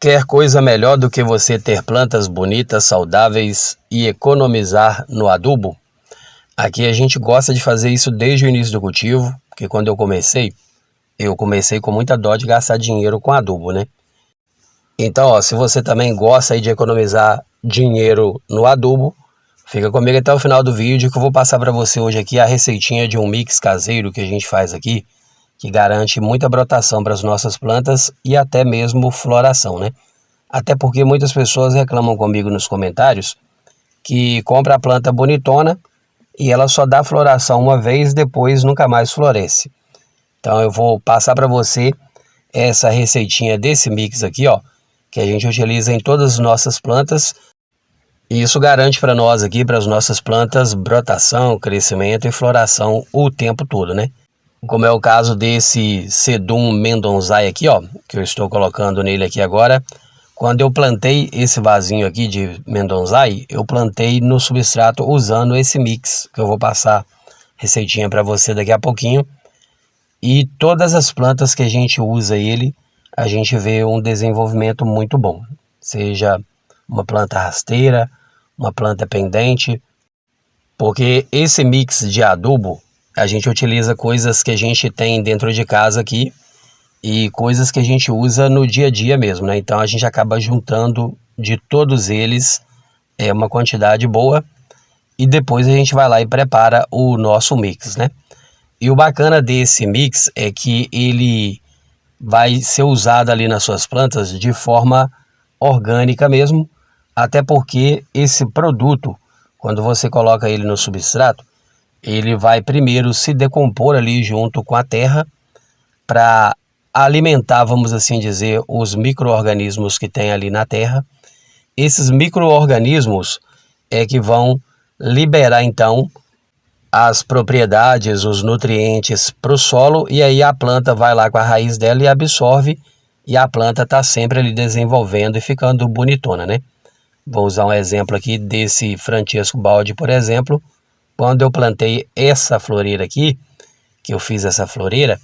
quer coisa melhor do que você ter plantas bonitas, saudáveis e economizar no adubo? Aqui a gente gosta de fazer isso desde o início do cultivo, porque quando eu comecei com muita dó de gastar dinheiro com adubo, né? Então, ó, se você também gosta aí de economizar dinheiro no adubo, fica comigo até o final do vídeo que eu vou passar para você hoje aqui a receitinha de um mix caseiro que a gente faz aqui, que garante muita brotação para as nossas plantas e até mesmo floração, né? Até porque muitas pessoas reclamam comigo nos comentários que compra a planta bonitona e ela só dá floração uma vez, depois nunca mais floresce. Então eu vou passar para você essa receitinha desse mix aqui, ó, que a gente utiliza em todas as nossas plantas. E isso garante para nós aqui, para as nossas plantas, brotação, crescimento e floração o tempo todo, né? Como é o caso desse Sedum Mendonzai aqui, ó, que eu estou colocando nele aqui agora. Quando eu plantei esse vasinho aqui de Mendonzai, eu plantei no substrato usando esse mix, que eu vou passar receitinha para você daqui a pouquinho. E todas as plantas que a gente usa ele, a gente vê um desenvolvimento muito bom. Seja uma planta rasteira, uma planta pendente, porque esse mix de adubo, a gente utiliza coisas que a gente tem dentro de casa aqui e coisas que a gente usa no dia a dia mesmo, né? Então a gente acaba juntando de todos eles uma quantidade boa e depois a gente vai lá e prepara o nosso mix, né? E o bacana desse mix é que ele vai ser usado ali nas suas plantas de forma orgânica mesmo, até porque esse produto, quando você coloca ele no substrato, ele vai primeiro se decompor ali junto com a terra para alimentar, vamos assim dizer, os micro-organismos que tem ali na terra. Esses micro-organismos é que vão liberar então as propriedades, os nutrientes para o solo, e aí a planta vai lá com a raiz dela e absorve, e a planta está sempre ali desenvolvendo e ficando bonitona, né? Vou usar um exemplo aqui desse Francesco Baldi, por exemplo. Quando eu plantei essa floreira aqui, que eu fiz essa floreira,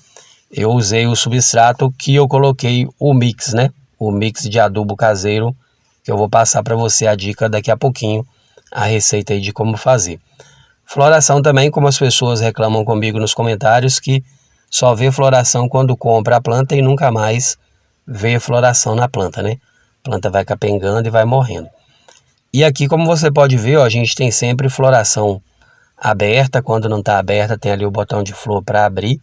eu usei o substrato que eu coloquei o mix, né? O mix de adubo caseiro, que eu vou passar para você a dica daqui a pouquinho, a receita aí de como fazer. Floração também, como as pessoas reclamam comigo nos comentários, que só vê floração quando compra a planta e nunca mais vê floração na planta, né? A planta vai capengando e vai morrendo. E aqui, como você pode ver, ó, a gente tem sempre floração aberta. Quando não está aberta, tem ali o botão de flor para abrir,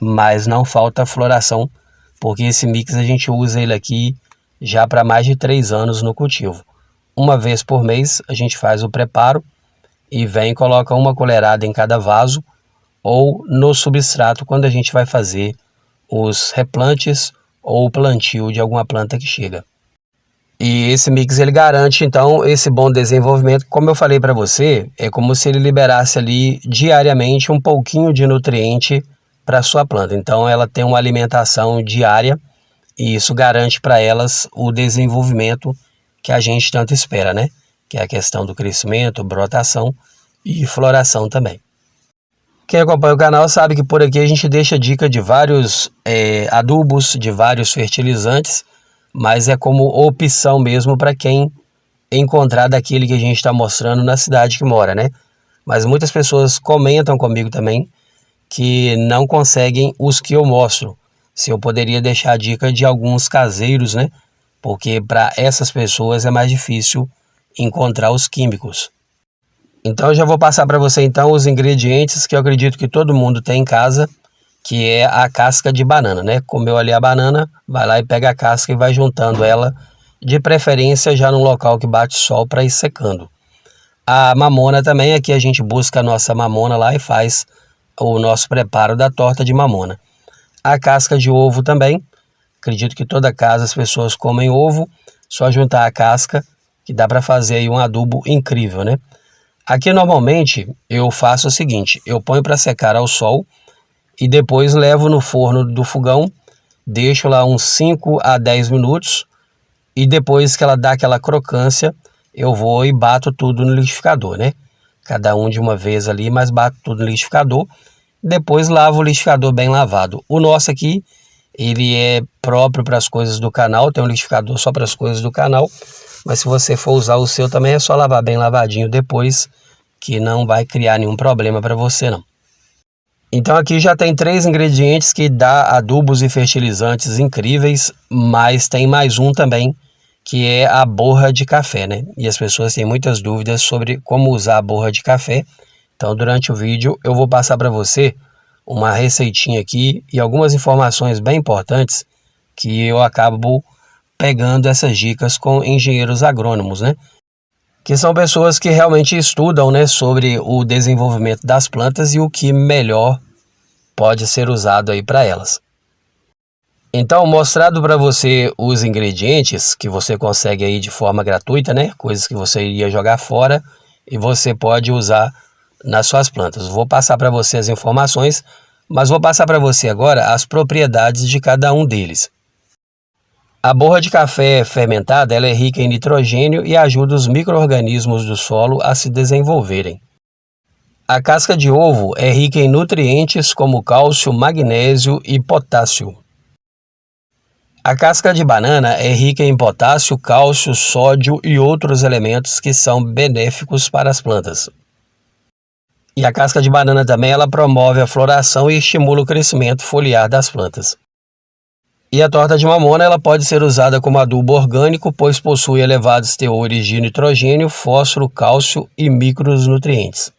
mas não falta floração, porque esse mix a gente usa ele aqui já para mais de 3 anos no cultivo. Uma vez por mês a gente faz o preparo e vem e coloca uma colherada em cada vaso ou no substrato quando a gente vai fazer os replantes ou o plantio de alguma planta que chega. E esse mix ele garante então esse bom desenvolvimento. Como eu falei para você, é como se ele liberasse ali diariamente um pouquinho de nutriente para a sua planta. Então ela tem uma alimentação diária e isso garante para elas o desenvolvimento que a gente tanto espera, né? Que é a questão do crescimento, brotação e floração também. Quem acompanha o canal sabe que por aqui a gente deixa dica de vários adubos, de vários fertilizantes, mas é como opção mesmo para quem encontrar daquele que a gente está mostrando na cidade que mora, né? Mas muitas pessoas comentam comigo também que não conseguem os que eu mostro. Se eu poderia deixar a dica de alguns caseiros, né? Porque para essas pessoas é mais difícil encontrar os químicos. Então eu já vou passar para você então os ingredientes que eu acredito que todo mundo tem em casa, que é a casca de banana, né? Comeu ali a banana, vai lá e pega a casca e vai juntando ela, de preferência já num local que bate sol para ir secando. A mamona também, aqui a gente busca a nossa mamona lá e faz o nosso preparo da torta de mamona. A casca de ovo também, acredito que toda casa as pessoas comem ovo, só juntar a casca que dá para fazer aí um adubo incrível, né? Aqui normalmente eu faço o seguinte, eu ponho para secar ao sol e depois levo no forno do fogão, deixo lá uns 5 a 10 minutos e depois que ela dá aquela crocância, eu vou e bato tudo no liquidificador, né? Cada um de uma vez ali, mas bato tudo no liquidificador. Depois lavo o liquidificador bem lavado. O nosso aqui, ele é próprio para as coisas do canal, tem um liquidificador só para as coisas do canal, mas se você for usar o seu também é só lavar bem lavadinho depois, que não vai criar nenhum problema para você não. Então aqui já tem 3 ingredientes que dá adubos e fertilizantes incríveis, mas tem mais um também, que é a borra de café, né? E as pessoas têm muitas dúvidas sobre como usar a borra de café. Então durante o vídeo eu vou passar para você uma receitinha aqui e algumas informações bem importantes que eu acabo pegando essas dicas com engenheiros agrônomos, né? Que são pessoas que realmente estudam, né, sobre o desenvolvimento das plantas e o que melhor pode ser usado aí para elas. Então, mostrado para você os ingredientes que você consegue aí de forma gratuita, né, coisas que você iria jogar fora e você pode usar nas suas plantas. Vou passar para você as informações, mas vou passar para você agora as propriedades de cada um deles. A borra de café fermentada ela é rica em nitrogênio e ajuda os micro-organismos do solo a se desenvolverem. A casca de ovo é rica em nutrientes como cálcio, magnésio e potássio. A casca de banana é rica em potássio, cálcio, sódio e outros elementos que são benéficos para as plantas. E a casca de banana também ela promove a floração e estimula o crescimento foliar das plantas. E a torta de mamona ela pode ser usada como adubo orgânico, pois possui elevados teores de nitrogênio, fósforo, cálcio e micronutrientes.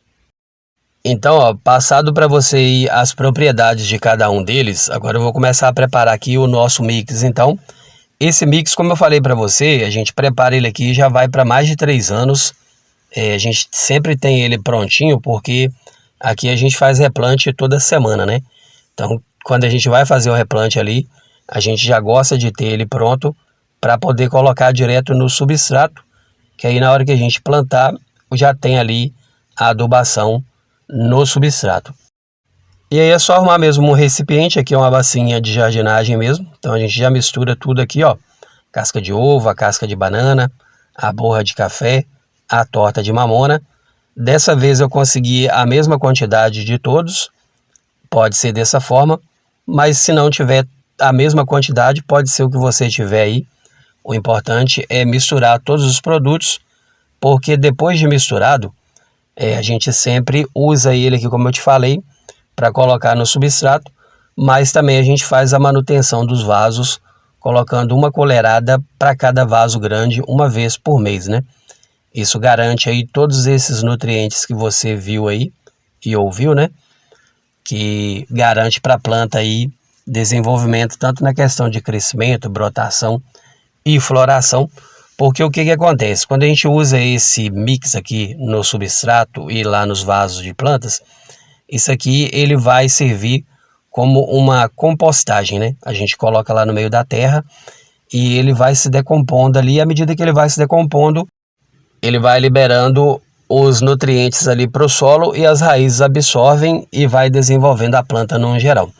Então, ó, passado para você aí as propriedades de cada um deles, agora eu vou começar a preparar aqui o nosso mix. Então, esse mix, como eu falei para você, a gente prepara ele aqui já vai para mais de 3 anos. A gente sempre tem ele prontinho, porque aqui a gente faz replante toda semana, né? Então, quando a gente vai fazer o replante ali, a gente já gosta de ter ele pronto para poder colocar direto no substrato, que aí na hora que a gente plantar, já tem ali a adubação no substrato. E aí é só arrumar mesmo um recipiente, aqui é uma bacinha de jardinagem mesmo, então a gente já mistura tudo aqui, ó, casca de ovo, a casca de banana, a borra de café, a torta de mamona. Dessa vez eu consegui a mesma quantidade de todos, pode ser dessa forma, mas se não tiver a mesma quantidade, pode ser o que você tiver aí. O importante é misturar todos os produtos, porque depois de misturado, a gente sempre usa ele aqui, como eu te falei, para colocar no substrato, mas também a gente faz a manutenção dos vasos, colocando uma colherada para cada vaso grande, uma vez por mês, né? Isso garante aí todos esses nutrientes que você viu aí e ouviu, né? Que garante para a planta aí desenvolvimento, tanto na questão de crescimento, brotação e floração, porque o que acontece? Quando a gente usa esse mix aqui no substrato e lá nos vasos de plantas, isso aqui ele vai servir como uma compostagem, né? A gente coloca lá no meio da terra e ele vai se decompondo ali, à medida que ele vai se decompondo, ele vai liberando os nutrientes ali para o solo e as raízes absorvem e vai desenvolvendo a planta no geral.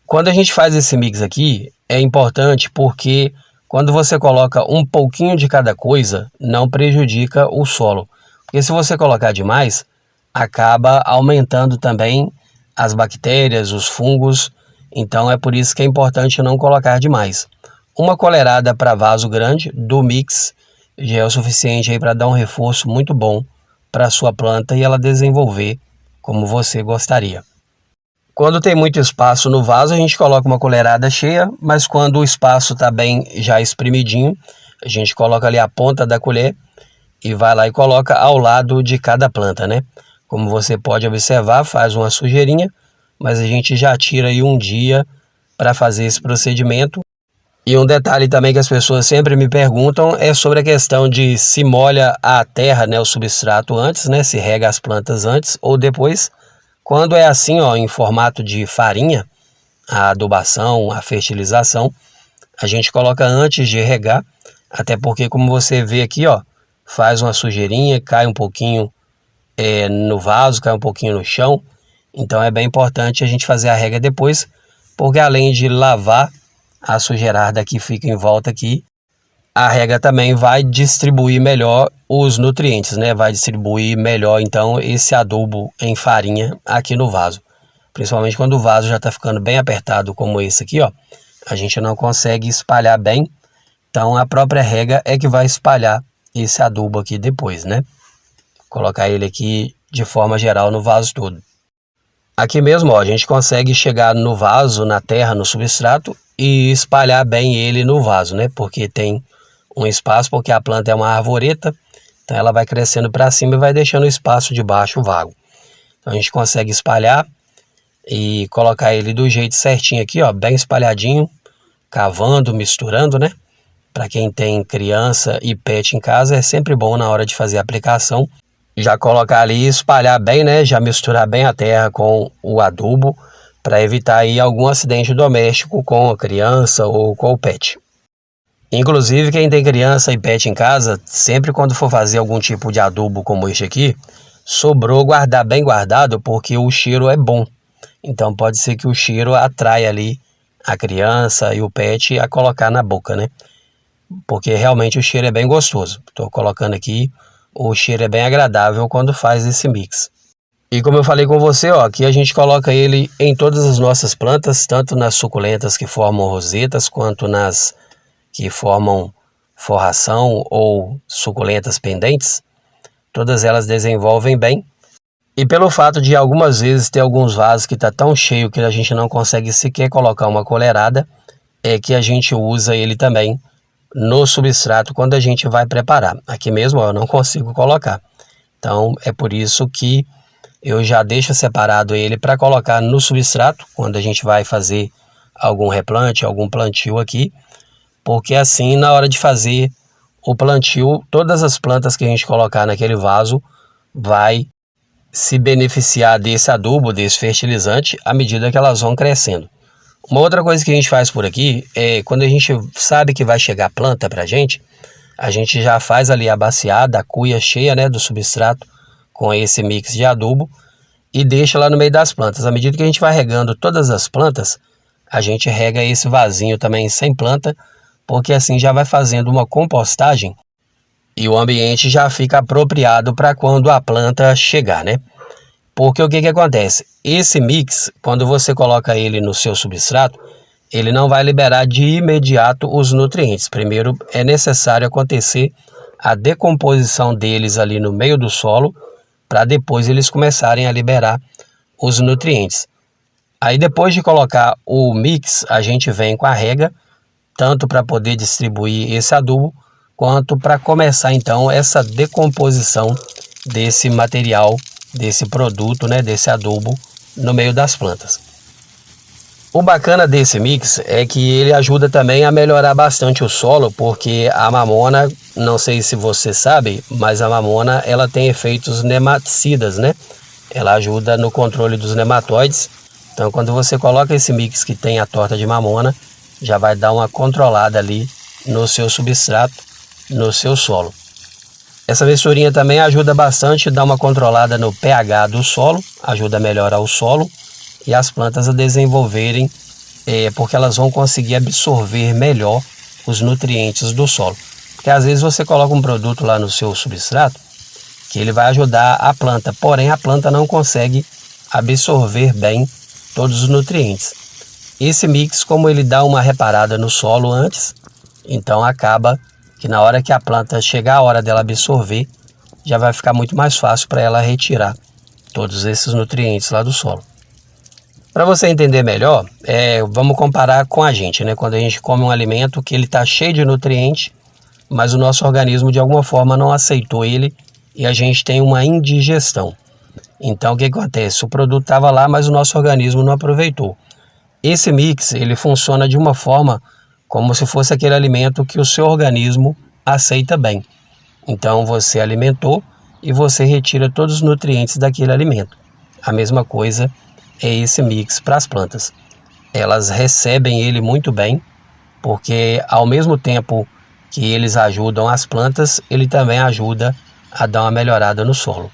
Quando a gente faz esse mix aqui, é importante porque quando você coloca um pouquinho de cada coisa, não prejudica o solo. Porque se você colocar demais, acaba aumentando também as bactérias, os fungos. Então é por isso que é importante não colocar demais. Uma colherada para vaso grande do mix já é o suficiente aí para dar um reforço muito bom para a sua planta e ela desenvolver como você gostaria. Quando tem muito espaço no vaso, a gente coloca uma colherada cheia, mas quando o espaço está bem já espremidinho, a gente coloca ali a ponta da colher e vai lá e coloca ao lado de cada planta, né? Como você pode observar, faz uma sujeirinha, mas a gente já tira aí um dia para fazer esse procedimento. E um detalhe também que as pessoas sempre me perguntam é sobre a questão de se molha a terra, né, o substrato antes, né, se rega as plantas antes ou depois. Quando é assim, ó, em formato de farinha, a adubação, a fertilização, a gente coloca antes de regar, até porque como você vê aqui, ó, faz uma sujeirinha, cai um pouquinho no vaso, cai um pouquinho no chão. Então é bem importante a gente fazer a rega depois, porque além de lavar a sujeirada que fica em volta aqui, a rega também vai distribuir melhor os nutrientes, né? Vai distribuir melhor então esse adubo em farinha aqui no vaso. Principalmente quando o vaso já está ficando bem apertado como esse aqui, ó. a gente não consegue espalhar bem, então a própria rega é que vai espalhar esse adubo aqui depois, né? Colocar ele aqui de forma geral no vaso todo. Aqui mesmo, ó, a gente consegue chegar no vaso, na terra, no substrato e espalhar bem ele no vaso, né? Porque tem um espaço, porque a planta é uma arvoreta, então ela vai crescendo para cima e vai deixando o espaço de baixo vago. Então a gente consegue espalhar e colocar ele do jeito certinho aqui, ó, bem espalhadinho, cavando, misturando, né? Para quem tem criança e pet em casa, é sempre bom na hora de fazer a aplicação, já colocar ali e espalhar bem, né? Já misturar bem a terra com o adubo, para evitar aí algum acidente doméstico com a criança ou com o pet. Inclusive, quem tem criança e pet em casa, sempre quando for fazer algum tipo de adubo como este aqui, sobrou guardar bem guardado, porque o cheiro é bom. Então pode ser que o cheiro atrai ali a criança e o pet a colocar na boca, né? Porque realmente o cheiro é bem gostoso. Estou colocando aqui, o cheiro é bem agradável quando faz esse mix. E como eu falei com você, ó, aqui a gente coloca ele em todas as nossas plantas, tanto nas suculentas que formam rosetas, quanto nas que formam forração ou suculentas pendentes. Todas elas desenvolvem bem. E pelo fato de algumas vezes ter alguns vasos que está tão cheio que a gente não consegue sequer colocar uma colherada, é que a gente usa ele também no substrato quando a gente vai preparar. Aqui mesmo, ó, eu não consigo colocar. Então é por isso que eu já deixo separado ele para colocar no substrato quando a gente vai fazer algum replante, algum plantio aqui, porque assim na hora de fazer o plantio, todas as plantas que a gente colocar naquele vaso vai se beneficiar desse adubo, desse fertilizante, à medida que elas vão crescendo. Uma outra coisa que a gente faz por aqui é quando a gente sabe que vai chegar planta para a gente já faz ali a baciada, a cuia cheia, né, do substrato com esse mix de adubo e deixa lá no meio das plantas. À medida que a gente vai regando todas as plantas, a gente rega esse vasinho também sem planta, porque assim já vai fazendo uma compostagem e o ambiente já fica apropriado para quando a planta chegar, né? Porque o que acontece? Esse mix, quando você coloca ele no seu substrato, ele não vai liberar de imediato os nutrientes. Primeiro é necessário acontecer a decomposição deles ali no meio do solo, para depois eles começarem a liberar os nutrientes. Aí depois de colocar o mix, a gente vem com a rega, tanto para poder distribuir esse adubo, quanto para começar então essa decomposição desse material, desse produto, né, desse adubo no meio das plantas. O bacana desse mix é que ele ajuda também a melhorar bastante o solo, porque a mamona, não sei se você sabe, mas a mamona ela tem efeitos nematicidas, né? Ela ajuda no controle dos nematóides. Então quando você coloca esse mix que tem a torta de mamona, já vai dar uma controlada ali no seu substrato, no seu solo. Essa misturinha também ajuda bastante a dar uma controlada no pH do solo, ajuda a melhorar o solo e as plantas a desenvolverem, porque elas vão conseguir absorver melhor os nutrientes do solo. Porque às vezes você coloca um produto lá no seu substrato que ele vai ajudar a planta, porém a planta não consegue absorver bem todos os nutrientes. Esse mix, como ele dá uma reparada no solo antes, então acaba que na hora que a planta chegar a hora dela absorver, já vai ficar muito mais fácil para ela retirar todos esses nutrientes lá do solo. Para você entender melhor, vamos comparar com a gente, né? Quando a gente come um alimento que ele está cheio de nutriente, mas o nosso organismo de alguma forma não aceitou ele e a gente tem uma indigestão. Então o que acontece? O produto estava lá, mas o nosso organismo não aproveitou. Esse mix ele funciona de uma forma como se fosse aquele alimento que o seu organismo aceita bem. Então você alimentou e você retira todos os nutrientes daquele alimento. A mesma coisa é esse mix para as plantas. Elas recebem ele muito bem, porque ao mesmo tempo que eles ajudam as plantas, ele também ajuda a dar uma melhorada no solo.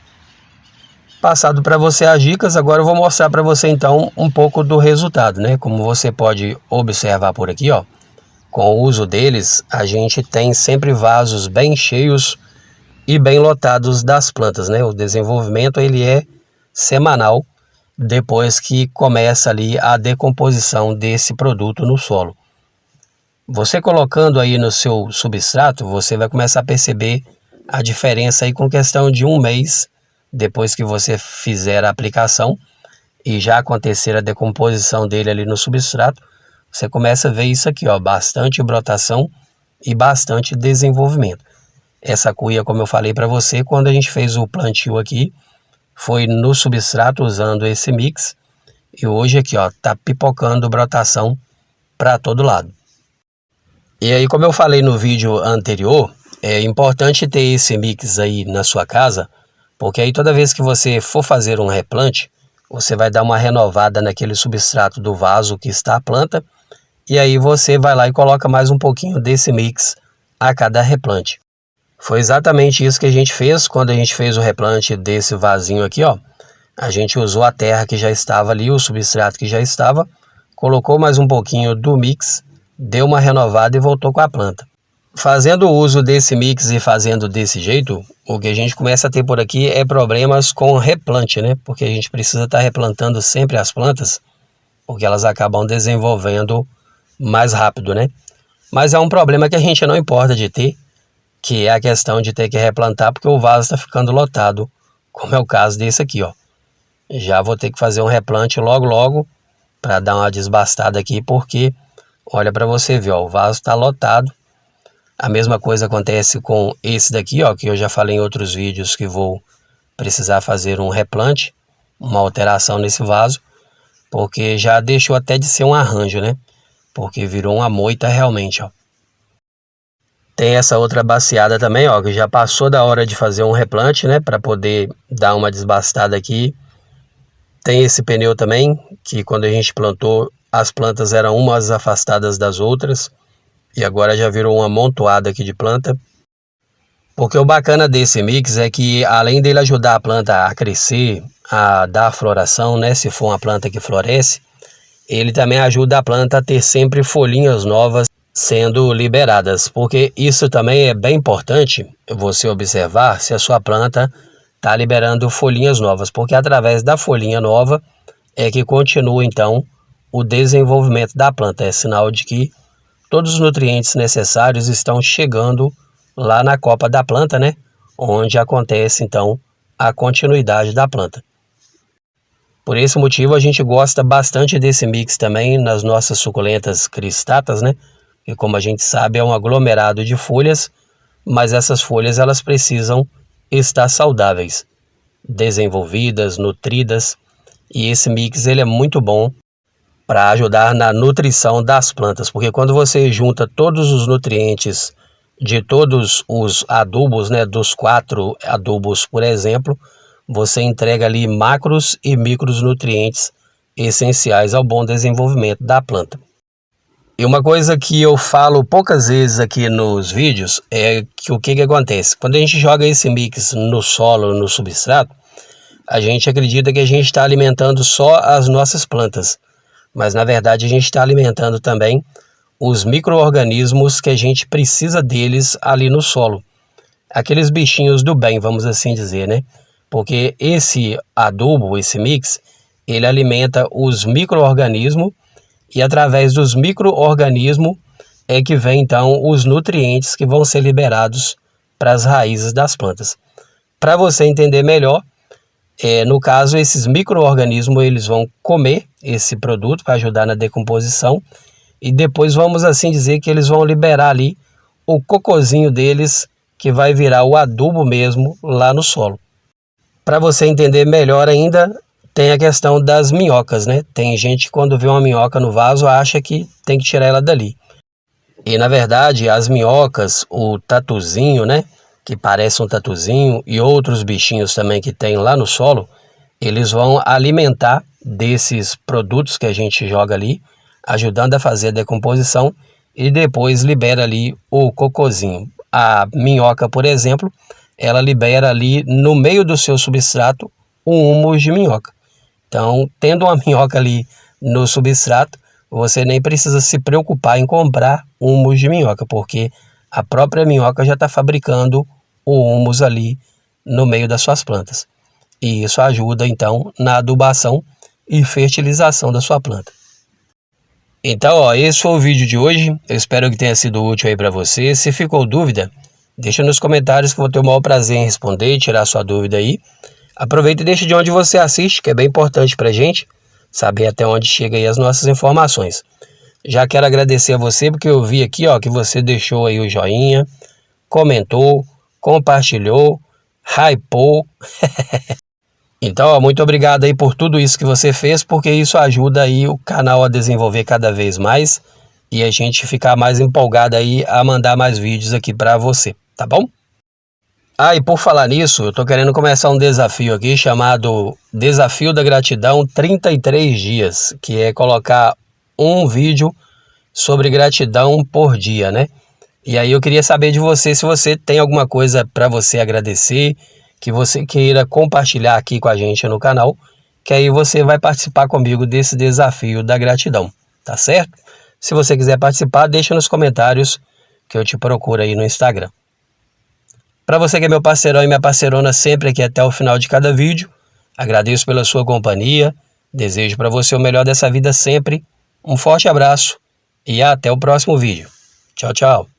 Passado para você as dicas, agora eu vou mostrar para você então um pouco do resultado, né? Como você pode observar por aqui, ó, com o uso deles, a gente tem sempre vasos bem cheios e bem lotados das plantas, né? O desenvolvimento ele é semanal, depois que começa ali a decomposição desse produto no solo. Você colocando aí no seu substrato, você vai começar a perceber a diferença aí com questão de um mês, depois que você fizer a aplicação e já acontecer a decomposição dele ali no substrato, você começa a ver isso aqui, ó, bastante brotação e bastante desenvolvimento. Essa cuia, como eu falei para você, quando a gente fez o plantio aqui, foi no substrato usando esse mix, e hoje aqui, ó, tá pipocando brotação para todo lado. E aí, como eu falei no vídeo anterior, é importante ter esse mix aí na sua casa, porque aí toda vez que você for fazer um replante, você vai dar uma renovada naquele substrato do vaso que está a planta, e aí você vai lá e coloca mais um pouquinho desse mix a cada replante. Foi exatamente isso que a gente fez quando a gente fez o replante desse vasinho aqui, ó. A gente usou a terra que já estava ali, o substrato que já estava, colocou mais um pouquinho do mix, deu uma renovada e voltou com a planta. Fazendo uso desse mix e fazendo desse jeito, o que a gente começa a ter por aqui é problemas com replante, né? Porque a gente precisa estar replantando sempre as plantas, porque elas acabam desenvolvendo mais rápido, né? Mas é um problema que a gente não importa de ter, que é a questão de ter que replantar porque o vaso está ficando lotado, como é o caso desse aqui, ó. Já vou ter que fazer um replante logo para dar uma desbastada aqui, porque olha para você ver, ó, o vaso está lotado. A mesma coisa acontece com esse daqui, ó, que eu já falei em outros vídeos que vou precisar fazer um replante, uma alteração nesse vaso, porque já deixou até de ser um arranjo, né? Porque virou uma moita realmente, ó. Tem essa outra baciada também, ó, que já passou da hora de fazer um replante, né, para poder dar uma desbastada aqui. Tem esse pneu também, que quando a gente plantou, as plantas eram umas afastadas das outras, e agora já virou uma amontoada aqui de planta. Porque o bacana desse mix é que, além dele ajudar a planta a crescer, a dar floração, né, se for uma planta que floresce, ele também ajuda a planta a ter sempre folhinhas novas sendo liberadas, porque isso também é bem importante você observar se a sua planta está liberando folhinhas novas, porque através da folhinha nova é que continua então o desenvolvimento da planta, é sinal de que todos os nutrientes necessários estão chegando lá na copa da planta, né, onde acontece então a continuidade da planta. Por esse motivo a gente gosta bastante desse mix também nas nossas suculentas cristatas, né? E como a gente sabe é um aglomerado de folhas, mas essas folhas elas precisam estar saudáveis, desenvolvidas, nutridas, e esse mix ele é muito bom para ajudar na nutrição das plantas, porque quando você junta todos os nutrientes de todos os adubos, né, dos 4 adubos, por exemplo, você entrega ali macros e micros nutrientes essenciais ao bom desenvolvimento da planta. E uma coisa que eu falo poucas vezes aqui nos vídeos é que o que acontece? Quando a gente joga esse mix no solo, no substrato, a gente acredita que a gente está alimentando só as nossas plantas, mas na verdade a gente está alimentando também os micro-organismos que a gente precisa deles ali no solo. Aqueles bichinhos do bem, vamos assim dizer, né? Porque esse adubo, esse mix, ele alimenta os micro-organismos e através dos micro-organismos é que vem então os nutrientes que vão ser liberados para as raízes das plantas. Para você entender melhor, no caso esses micro-organismos eles vão comer esse produto para ajudar na decomposição e depois vamos assim dizer que eles vão liberar ali o cocozinho deles que vai virar o adubo mesmo lá no solo. Para você entender melhor ainda, tem a questão das minhocas, né? Tem gente que quando vê uma minhoca no vaso acha que tem que tirar ela dali. E na verdade as minhocas, o tatuzinho, né? Que parece um tatuzinho e outros bichinhos também que tem lá no solo, eles vão alimentar desses produtos que a gente joga ali, ajudando a fazer a decomposição e depois libera ali o cocozinho. A minhoca, por exemplo, ela libera ali no meio do seu substrato um humus de minhoca. Então, tendo uma minhoca ali no substrato, você nem precisa se preocupar em comprar humus de minhoca, porque a própria minhoca já está fabricando o humus ali no meio das suas plantas. E isso ajuda, então, na adubação e fertilização da sua planta. Então, ó, esse foi o vídeo de hoje. Eu espero que tenha sido útil aí para você. Se ficou dúvida, deixa nos comentários que eu vou ter o maior prazer em responder e tirar sua dúvida aí. Aproveita e deixa de onde você assiste, que é bem importante pra gente saber até onde chega aí as nossas informações. Já quero agradecer a você porque eu vi aqui, ó, que você deixou aí o joinha, comentou, compartilhou, hypou. Então, ó, muito obrigado aí por tudo isso que você fez, porque isso ajuda aí o canal a desenvolver cada vez mais e a gente ficar mais empolgado aí a mandar mais vídeos aqui para você, tá bom? Ah, e por falar nisso, eu tô querendo começar um desafio aqui chamado Desafio da Gratidão 33 dias, que é colocar um vídeo sobre gratidão por dia, né? E aí eu queria saber de você se você tem alguma coisa para você agradecer, que você queira compartilhar aqui com a gente no canal, que aí você vai participar comigo desse desafio da gratidão, tá certo? Se você quiser participar, deixa nos comentários que eu te procuro aí no Instagram. Para você que é meu parceirão e minha parceirona sempre aqui até o final de cada vídeo, agradeço pela sua companhia, desejo para você o melhor dessa vida sempre, um forte abraço e até o próximo vídeo. Tchau, tchau.